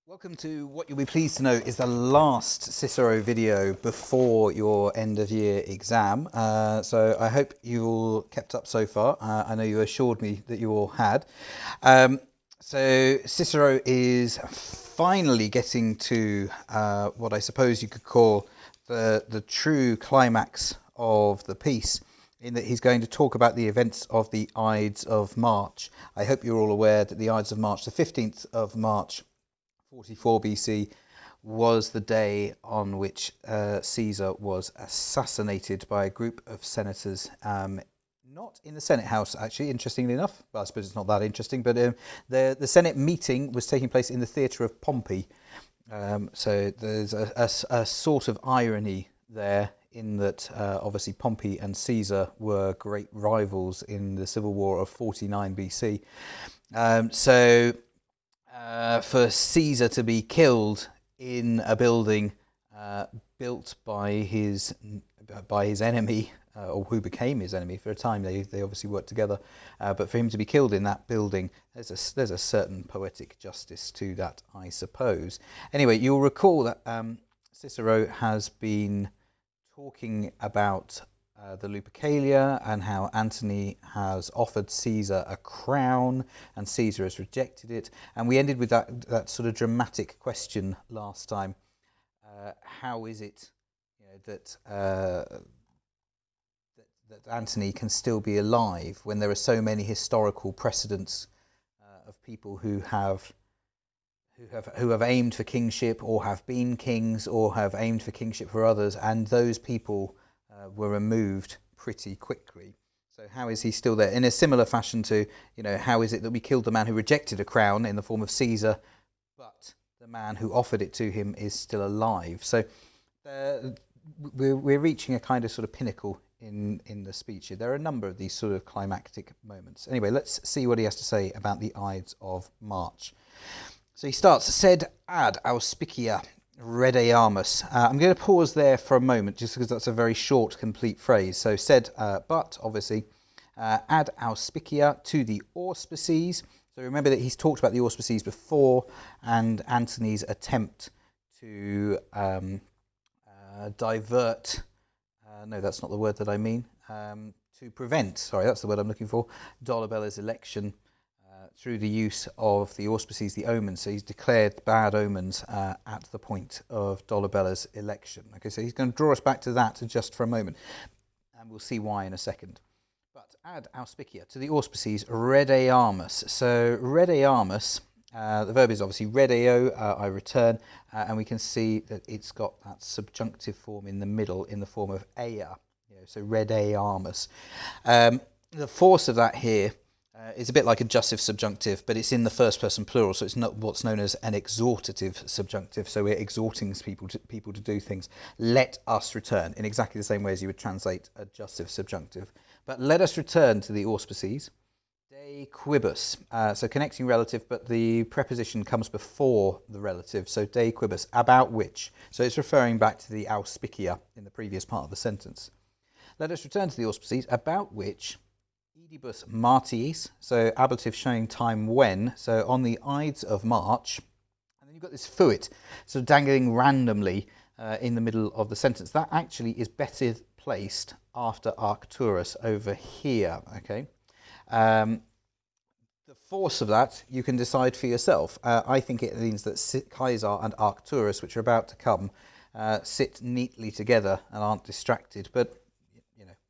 Welcome to what you'll be pleased to know is the last Cicero video before your end of year exam. So I hope you all kept up so far. I know you assured me that you all had. So Cicero is finally getting to what I suppose you could call the true climax of the piece, in that he's going to talk about the events of the Ides of March. I hope you're all aware that the Ides of March, the 15th of March, 44 BC, was the day on which Caesar was assassinated by a group of senators, not in the Senate House, actually, interestingly enough. Well, I suppose it's not that interesting, but the Senate meeting was taking place in the theatre of Pompey. So there's a sort of irony there, in that obviously Pompey and Caesar were great rivals in the civil war of 49 BC. For Caesar to be killed in a building built by his enemy, or who became his enemy for a time, they obviously worked together, but for him to be killed in that building, there's a certain poetic justice to that, I suppose. Anyway, you'll recall that Cicero has been talking about the Lupercalia and how Antony has offered Caesar a crown and Caesar has rejected it. And we ended with that sort of dramatic question last time. How is it that Antony can still be alive when there are so many historical precedents of people who have aimed for kingship, or have been kings, or have aimed for kingship for others, and those people were removed pretty quickly. So how is he still there? In a similar fashion to, how is it that we killed the man who rejected a crown in the form of Caesar, but the man who offered it to him is still alive? So we're reaching a kind of sort of pinnacle in the speech here. There are a number of these sort of climactic moments. Anyway, let's see what he has to say about the Ides of March. So he starts, "Sed ad auspicia redeamus." I'm going to pause there for a moment, just because that's a very short, complete phrase. So said, but, obviously, ad auspicia, to the auspices. So remember that he's talked about the auspices before, and Antony's attempt to divert, no, that's not the word that I mean, to prevent, sorry, that's the word I'm looking for, Dolabella's election, through the use of the auspices, the omens. So he's declared bad omens at the point of Dolabella's election. Okay, so he's going to draw us back to that just for a moment, and we'll see why in a second. But ad auspicia, to the auspices, redeamus. So redeamus, the verb is obviously redeo, I return, and we can see that it's got that subjunctive form in the middle in the form of ea. So redeamus. The force of that here is a bit like adjussive subjunctive, but it's in the first person plural, so it's not what's known as an exhortative subjunctive. So we're exhorting people to do things. Let us return, in exactly the same way as you would translate adjussive subjunctive. But let us return to the auspices. De quibus, so connecting relative, but the preposition comes before the relative. So de quibus, about which. So it's referring back to the auspicia in the previous part of the sentence. Let us return to the auspices, about which Idibus Martiis, so ablative showing time when, so on the Ides of March, and then you've got this fuit, sort of dangling randomly in the middle of the sentence. That actually is better placed after Arcturus over here, okay? The force of that, you can decide for yourself. I think it means that Caesar and Arcturus, which are about to come, sit neatly together and aren't distracted, but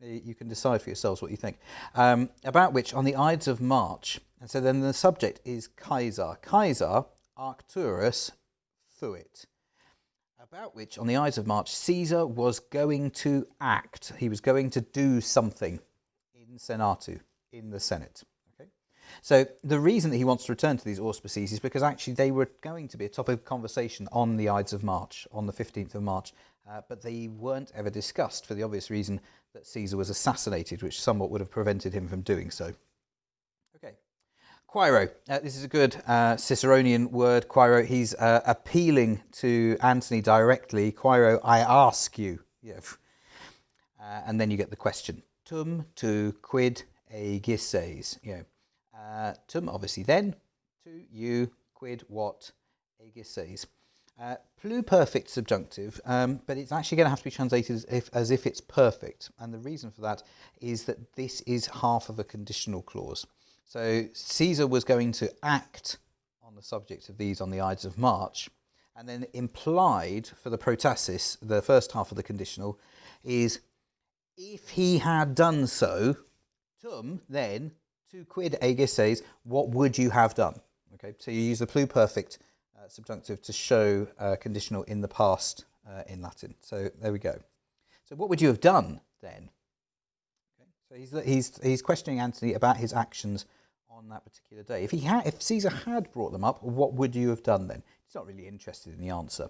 you can decide for yourselves what you think. About which, on the Ides of March, and so then the subject is Caesar. Caesar, Arcturus, fuit. About which, on the Ides of March, Caesar was going to act. He was going to do something in Senatu, in the Senate. Okay. So the reason that he wants to return to these auspices is because actually they were going to be a topic of conversation on the Ides of March, on the 15th of March, but they weren't ever discussed for the obvious reason that Caesar was assassinated, which somewhat would have prevented him from doing so. Okay. Quairo. This is a good Ciceronian word, quairo. He's appealing to Antony directly. Quairo, I ask you. And then you get the question. Tum tu quid aegisses. Tum, obviously then. To you, quid, what, aegises. Pluperfect subjunctive, but it's actually going to have to be translated as if it's perfect. And the reason for that is that this is half of a conditional clause. So Caesar was going to act on the subject of these on the Ides of March, and then implied for the protasis, the first half of the conditional, is if he had done so, tum, then, tu quid aegises, what would you have done? Okay, so you use the pluperfect subjunctive to show conditional in the past in Latin. So there we go. So what would you have done then? Okay, so he's questioning Antony about his actions on that particular day. If Caesar had brought them up, what would you have done then? He's not really interested in the answer.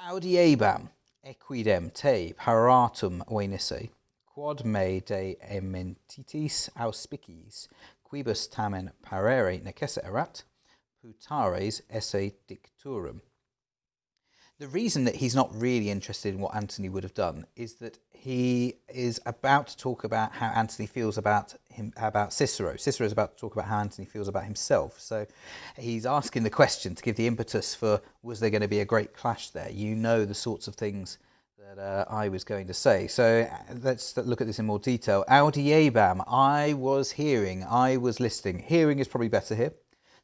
Audiebam equidem te paratum venisse, quod me de ementitis auspicis, quibus tamen parere necesse erat, putares esse dicturum. The reason that he's not really interested in what Antony would have done is that he is about to talk about how Antony feels about Cicero. Cicero is about to talk about how Antony feels about himself. So he's asking the question to give the impetus for, was there going to be a great clash there? You know the sorts of things that I was going to say. So let's look at this in more detail. Audiebam, I was hearing, I was listening. Hearing is probably better here.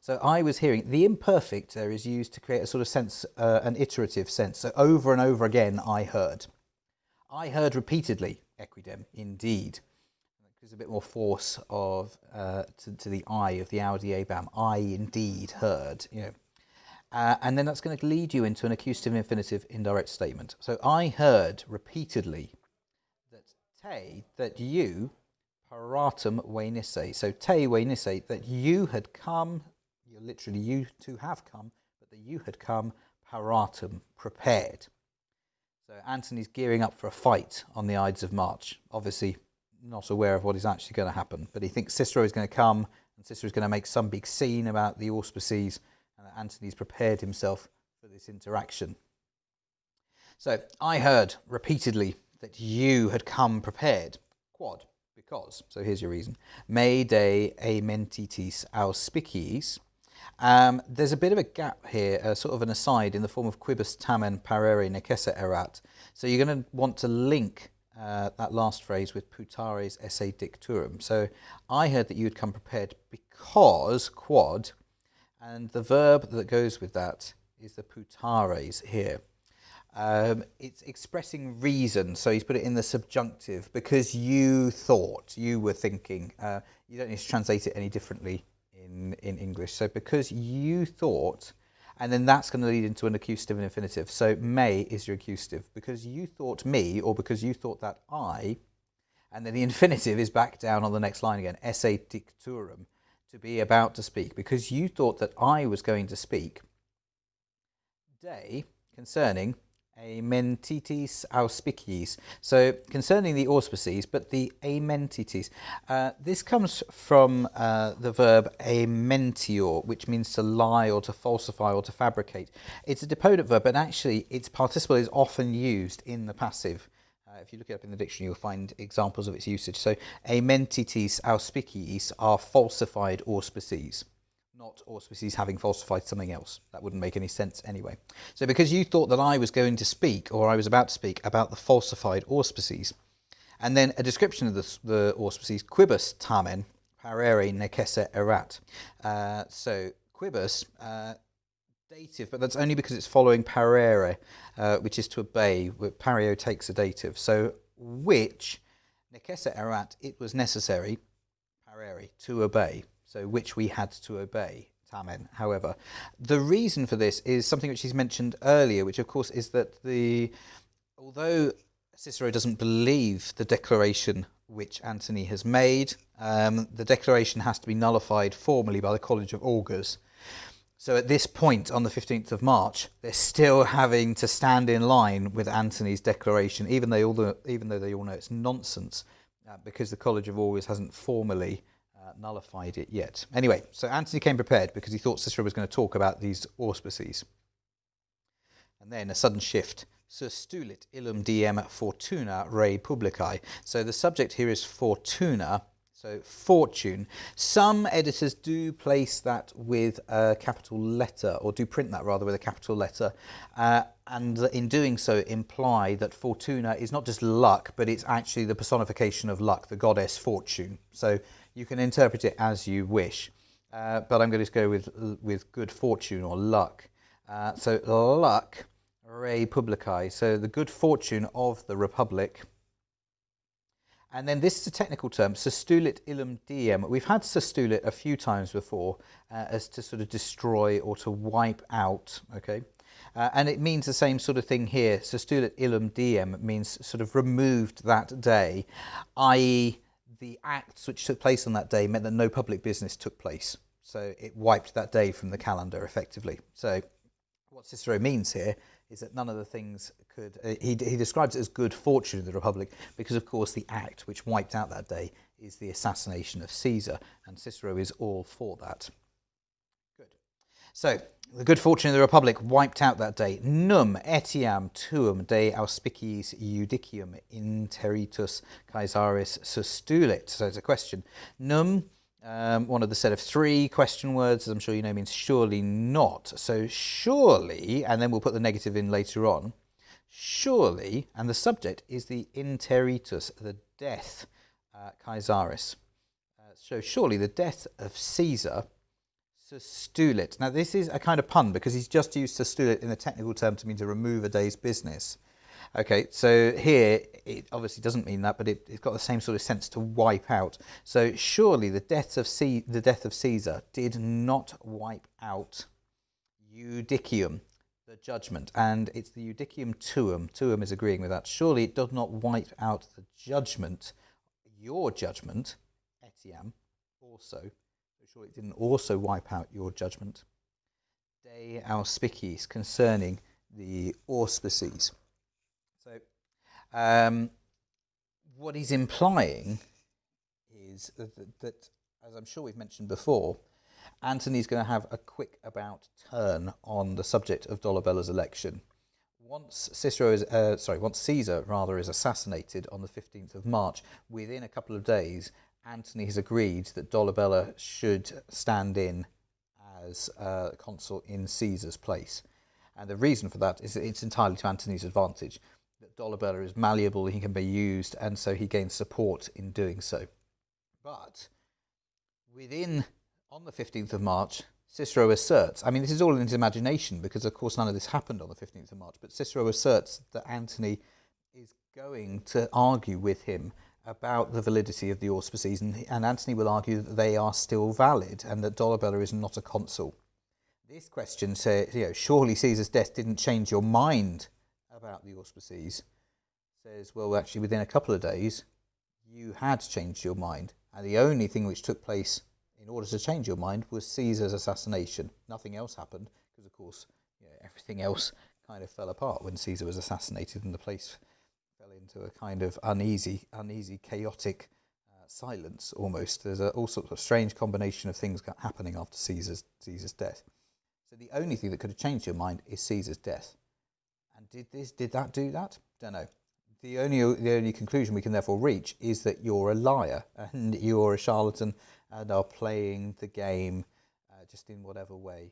So I was hearing. The imperfect there is used to create a sort of sense, an iterative sense. So over and over again, I heard. I heard repeatedly, equidem, indeed. There's a bit more force of to the I of the audiebam. I indeed heard, you know. And then that's going to lead you into an accusative infinitive indirect statement. So I heard repeatedly that you, paratum venisse. So te venisse, that you had come, literally you to have come, but that you had come paratum, prepared. So Antony's gearing up for a fight on the Ides of March, obviously not aware of what is actually going to happen, but he thinks Cicero is going to come and Cicero is going to make some big scene about the auspices, and that Antony's prepared himself for this interaction. So I heard repeatedly that you had come prepared. Quod, because. So here's your reason. Me de amentitis auspicies. There's a bit of a gap here, sort of an aside in the form of quibus tamen parere necesse erat. So you're going to want to link that last phrase with putares esse dicturum. So I heard that you had come prepared because, quod, and the verb that goes with that is the putares here. It's expressing reason, so he's put it in the subjunctive, because you thought, you were thinking. You don't need to translate it any differently in English. So because you thought, and then that's going to lead into an accusative and infinitive. So me is your accusative. Because you thought me, or because you thought that I, and then the infinitive is back down on the next line again, esse dicturum, to be about to speak. Because you thought that I was going to speak, de, concerning amentitis auspices. So concerning the auspices, but the amentitis. This comes from the verb amentior, which means to lie or to falsify or to fabricate. It's a deponent verb, but actually its participle is often used in the passive. If you look it up in the dictionary, you'll find examples of its usage. So amentitis auspices are falsified auspices, not auspices having falsified something else. That wouldn't make any sense anyway. So because you thought that I was going to speak, or I was about to speak, about the falsified auspices, and then a description of the auspices, quibus tamen parere necesse erat. So quibus, dative, but that's only because it's following parere, which is to obey. Pareo takes a dative. So which, necesse erat, it was necessary, parere, to obey. So which we had to obey, tamen. However, the reason for this is something which he's mentioned earlier, which of course is that although Cicero doesn't believe the declaration which Antony has made, the declaration has to be nullified formally by the College of Augurs. So at this point, on the 15th of March, they're still having to stand in line with Antony's declaration, even though they all know it's nonsense, because the College of Augurs hasn't formally nullified it yet. Anyway, so Antony came prepared because he thought Cicero was going to talk about these auspices. And then a sudden shift. Sustulit illum diem fortuna re publicae. So the subject here is fortuna. So fortune. Some editors do place that with a capital letter, or do print that rather with a capital letter, and in doing so imply that Fortuna is not just luck, but it's actually the personification of luck, the goddess Fortune. So you can interpret it as you wish, but I'm going to go with good fortune or luck. So luck, re publicae, so the good fortune of the Republic. And then this is a technical term, sustulit illum diem. We've had sustulit a few times before as to sort of destroy or to wipe out, okay? And it means the same sort of thing here. Sustulit illum diem means sort of removed that day, i.e. the acts which took place on that day meant that no public business took place. So it wiped that day from the calendar effectively. So what Cicero means here is that none of the things could... He describes it as good fortune of the Republic because, of course, the act which wiped out that day is the assassination of Caesar, and Cicero is all for that. Good. So, the good fortune of the Republic wiped out that day. Num etiam tuum de auspiciis judicium interitus Caesaris sustulit. So it's a question. Num... one of the set of three question words, as I'm sure you know, means surely not. So surely, and then we'll put the negative in later on, surely, and the subject is the interitus, the death, Caesaris. So surely the death of Caesar, sustulit. Now this is a kind of pun because he's just used sustulit in a technical term to mean to remove a day's business. Okay, so here it obviously doesn't mean that, but it's got the same sort of sense to wipe out. So surely the death of Caesar did not wipe out judicium, the judgment, and it's the judicium tuum. Tuum is agreeing with that. Surely it does not wipe out the judgment, your judgment, etiam, also. So surely it didn't also wipe out your judgment. De auspiciis, concerning the auspices. So, what he's implying is that, as I'm sure we've mentioned before, Antony's going to have a quick about turn on the subject of Dolabella's election. Once Caesar is assassinated on the 15th of March, within a couple of days, Antony has agreed that Dolabella should stand in as consul in Caesar's place. And the reason for that is that it's entirely to Antony's advantage. That Dolabella is malleable, he can be used, and so he gains support in doing so. But on the 15th of March, Cicero asserts, I mean, this is all in his imagination because, of course, none of this happened on the 15th of March, but Cicero asserts that Antony is going to argue with him about the validity of the auspices, and Antony will argue that they are still valid and that Dolabella is not a consul. This question says, surely Caesar's death didn't change your mind about the auspices. Says, well, actually, within a couple of days, you had changed your mind, and the only thing which took place in order to change your mind was Caesar's assassination. Nothing else happened, because, of course, everything else kind of fell apart when Caesar was assassinated, and the place fell into a kind of uneasy, chaotic silence, almost. There's all sorts of strange combination of things happening after Caesar's death. So the only thing that could have changed your mind is Caesar's death. And did that do that? Don't know. The only conclusion we can therefore reach is that you're a liar and you're a charlatan and are playing the game just in whatever way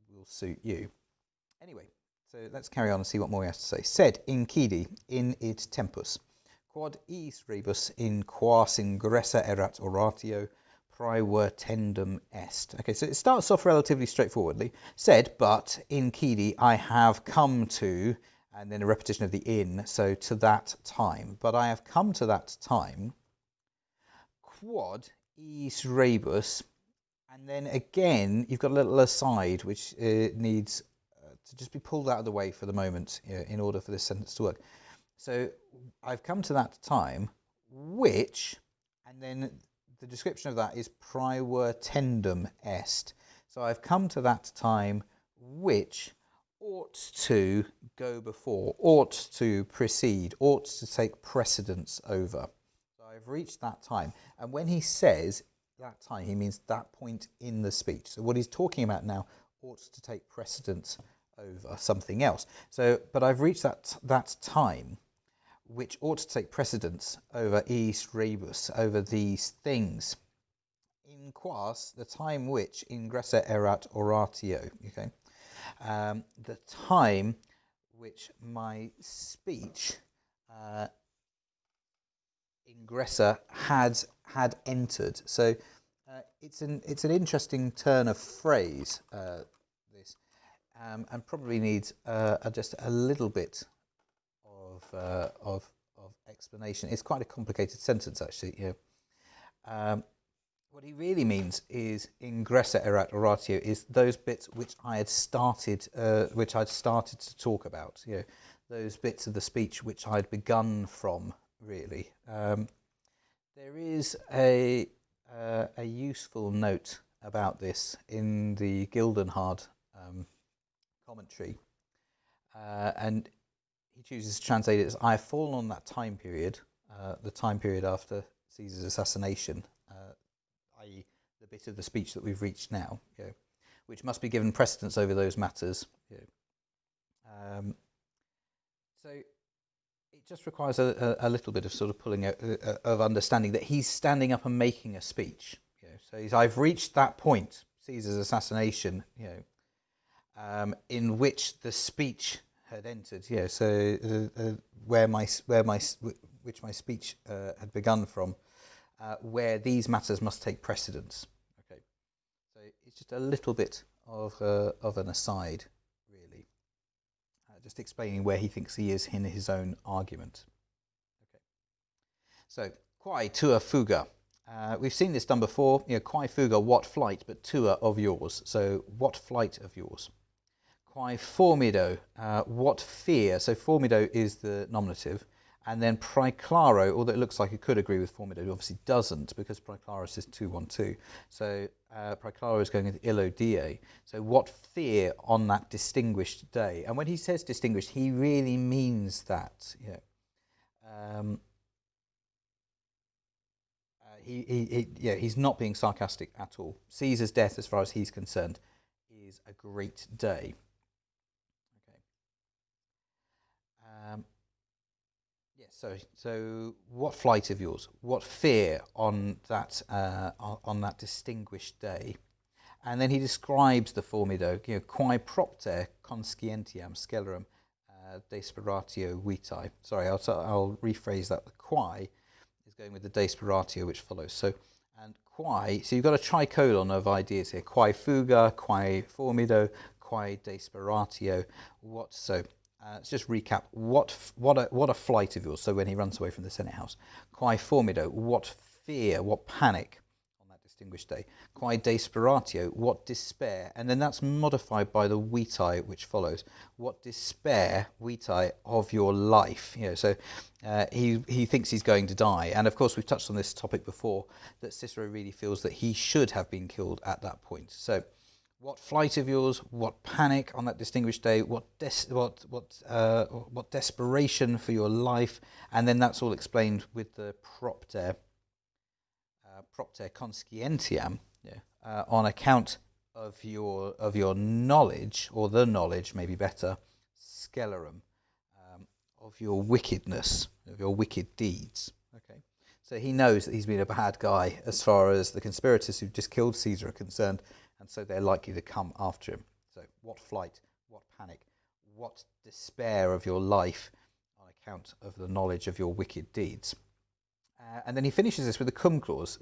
will suit you. Anyway, so let's carry on and see what more he has to say. Sed incidi in id tempus, quod is rebus in quas ingressa erat oratio praever tendum est. Okay, so it starts off relatively straightforwardly. Said, but incidi, I have come to, and then a repetition of the in, so to that time. But I have come to that time, quod is rebus, and then again, you've got a little aside, which needs to just be pulled out of the way for the moment in order for this sentence to work. So, I've come to that time, which, and then the description of that is praever tendum est. So I've come to that time which ought to go before, ought to precede, ought to take precedence over. So I've reached that time. And when he says that time, he means that point in the speech. So what he's talking about now ought to take precedence over something else. So, but I've reached that time which ought to take precedence over is rebus, over these things. In quas, the time which ingressa erat oratio, okay? The time which my speech ingressa had entered. So it's an interesting turn of phrase, this, and probably needs just a little bit of explanation. It's quite a complicated sentence, actually. You know. What he really means is ingressa erat oratio is those bits which I had started to talk about. You know, those bits of the speech which I'd begun from. Really, there is a useful note about this in the Gildenhard commentary, and he chooses to translate it as "I have fallen on that time period, the time period after Caesar's assassination." I.e., the bit of the speech that we've reached now, you know, which must be given precedence over those matters. You know. So it just requires a little bit of sort of pulling out of understanding that he's standing up and making a speech. You know. So I've reached that point, Caesar's assassination, you know, in which the speech had entered. You know, so which my speech had begun from. Where these matters must take precedence. Okay, so it's just a little bit of an aside, really, just explaining where he thinks he is in his own argument. Okay, so quae tua fuga. We've seen this done before. You know, quae fuga, what flight, but tua of yours. So what flight of yours? Quae formido, what fear. So formido is the nominative. And then praeclaro, although it looks like it could agree with formido, it obviously doesn't, because praeclaro says 212. So praeclaro is going with illo die. So what fear on that distinguished day? And when he says distinguished, he really means that. You know, he's not being sarcastic at all. Caesar's death, as far as he's concerned, is a great day. Yes. So what flight of yours? What fear on that distinguished day? And then he describes the formido. You know, quae propter conscientiam scelerum desperatio vitae. Sorry, I'll rephrase that. The quae is going with the desperatio, which follows. So and quae. So you've got a tricolon of ideas here. Quae fuga, quae formido, quae desperatio. What so? Let's just recap. What a flight of yours. So when he runs away from the Senate House. Quae formido, what fear, what panic on that distinguished day. Quae desperatio, what despair. And then that's modified by the vitae, which follows. What despair, vitae, of your life. You know, so he thinks he's going to die. And of course, we've touched on this topic before, that Cicero really feels that he should have been killed at that point. So what flight of yours? What panic on that distinguished day? What desperation for your life? And then that's all explained with the propter conscientiam, on account of your knowledge, or the knowledge, maybe better, scelerum, of your wickedness, of your wicked deeds. Okay, so he knows that he's been a bad guy as far as the conspirators who just killed Caesar are concerned. And so they're likely to come after him. So what flight, what panic, what despair of your life on account of the knowledge of your wicked deeds. And then he finishes this with a cum clause,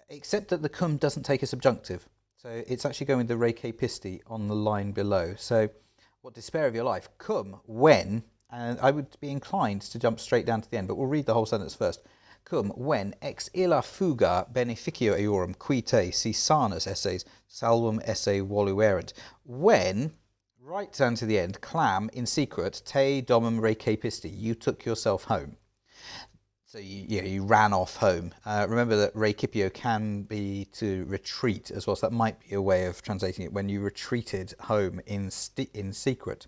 except that the cum doesn't take a subjunctive. So it's actually going with the re capisti on the line below. So what despair of your life? Cum, when, and I would be inclined to jump straight down to the end, but we'll read the whole sentence first. Cum, when ex illa fuga beneficio eorum qui te si sanus esses salvum esse voluerent. When, right down to the end, clam in secret te domum recapisti, you took yourself home. So you ran off home. Remember that recipio can be to retreat as well, so that might be a way of translating it, when you retreated home in secret.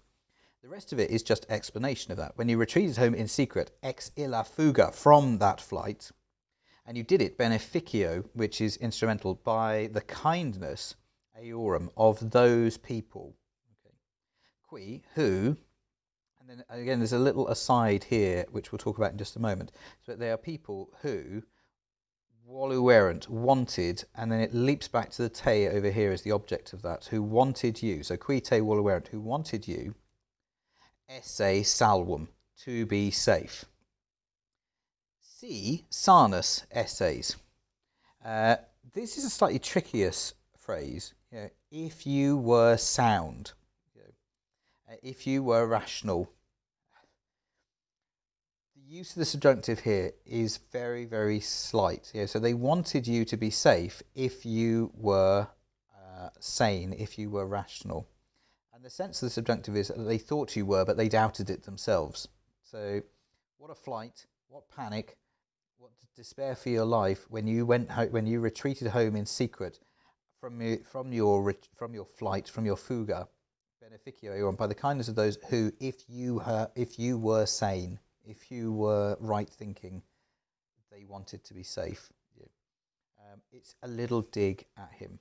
The rest of it is just explanation of that. When you retreated home in secret, ex illa fuga, from that flight, and you did it beneficio, which is instrumental, by the kindness, eorum, of those people. Okay. Qui, who, and And then again, there's a little aside here, which we'll talk about in just a moment. So they are people who voluerant, wanted, and then it leaps back to the te over here as the object of that, who wanted you. So qui te voluerant, who wanted you, esse salvum, to be safe. Si sanus esses. This is a slightly trickier phrase. You know, if you were sound, you know, if you were rational. The use of the subjunctive here is very, very slight. You know, so they wanted you to be safe if you were sane, if you were rational. And the sense of the subjunctive is that they thought you were, but they doubted it themselves. So what a flight, what panic, what despair for your life when you when you retreated home in secret from your flight, from your fuga, beneficio, by the kindness of those who, if you were sane, if you were right thinking, they wanted to be safe. It's a little dig at him.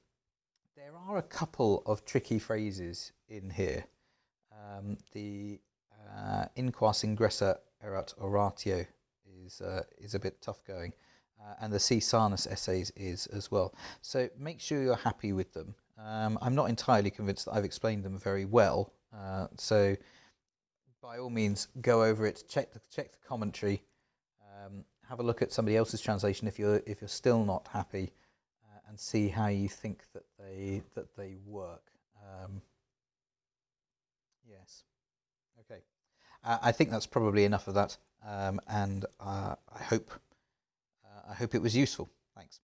There are a couple of tricky phrases in here. The in quas ingressa erat oratio is a bit tough going, and the si sanus essays is as well. So make sure you're happy with them. I'm not entirely convinced that I've explained them very well. So by all means, go over it, check the commentary, have a look at somebody else's translation if you're still not happy, and see how you think that they work. Yes. Okay. I think that's probably enough of that, and I hope it was useful. Thanks.